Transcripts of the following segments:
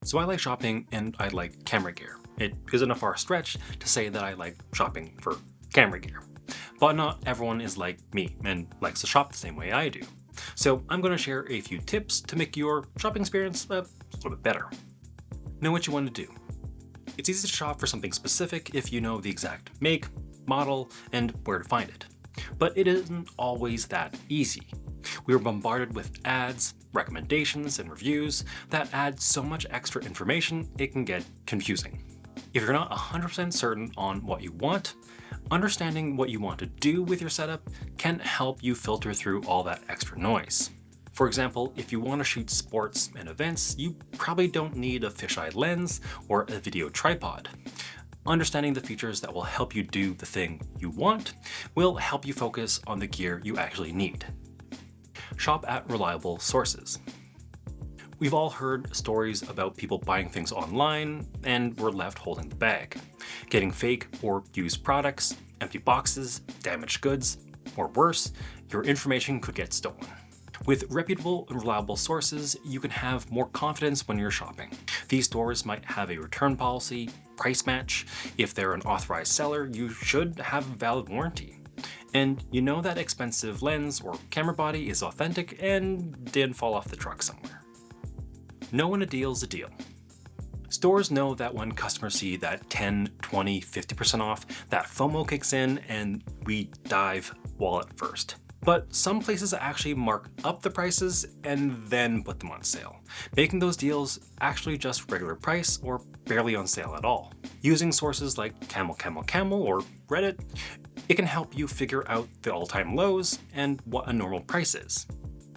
So I like shopping and I like camera gear. It isn't a far stretch to say that I like shopping for camera gear. But not everyone is like me and likes to shop the same way I do. So I'm going to share a few tips to make your shopping experience a little bit better. Know what you want to do. It's easy to shop for something specific if you know the exact make, model, and where to find it. But it isn't always that easy. We are bombarded with ads, recommendations, and reviews that add so much extra information it can get confusing. If you're not 100% certain on what you want, understanding what you want to do with your setup can help you filter through all that extra noise. For example, if you want to shoot sports and events, you probably don't need a fisheye lens or a video tripod. Understanding the features that will help you do the thing you want will help you focus on the gear you actually need. Shop at reliable sources. We've all heard stories about people buying things online and were left holding the bag, getting fake or used products, empty boxes, damaged goods, or worse, your information could get stolen. With reputable and reliable sources, you can have more confidence when you're shopping. These stores might have a return policy, price match. If they're an authorized seller, you should have a valid warranty. And you know that expensive lens or camera body is authentic and didn't fall off the truck somewhere. Know when a deal's a deal. Stores know that when customers see that 10, 20, 50% off, that FOMO kicks in and we dive wallet first. But some places actually mark up the prices and then put them on sale, making those deals actually just regular price or barely on sale at all. Using sources like Camel or Reddit, it can help you figure out the all-time lows and what a normal price is.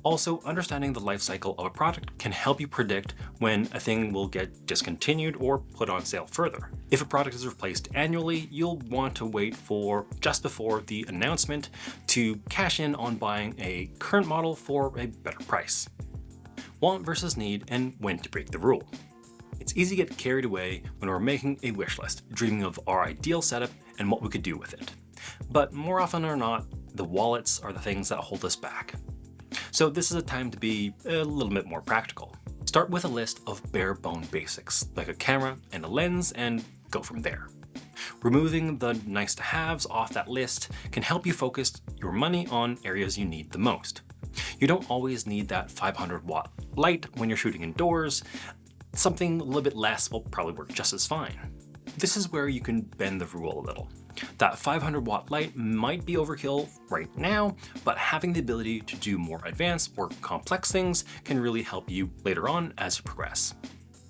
Also, understanding the life cycle of a product can help you predict when a thing will get discontinued or put on sale further. If a product is replaced annually, you'll want to wait for just before the announcement to cash in on buying a current model for a better price. Want versus need and when to break the rule. It's easy to get carried away when we're making a wish list, dreaming of our ideal setup and what we could do with it. But more often than not, the wallets are the things that hold us back. So this is a time to be a little bit more practical. Start with a list of bare bone basics, like a camera and a lens, and go from there. Removing the nice to haves off that list can help you focus your money on areas you need the most. You don't always need that 500-watt light when you're shooting indoors. Something a little bit less will probably work just as fine. This is where you can bend the rule a little. That 500-watt light might be overkill right now, but having the ability to do more advanced or complex things can really help you later on as you progress.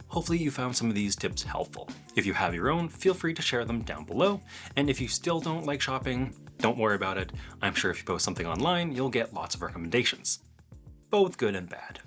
Hopefully you found some of these tips helpful. If you have your own, feel free to share them down below. And if you still don't like shopping, don't worry about it. I'm sure if you post something online, you'll get lots of recommendations, both good and bad.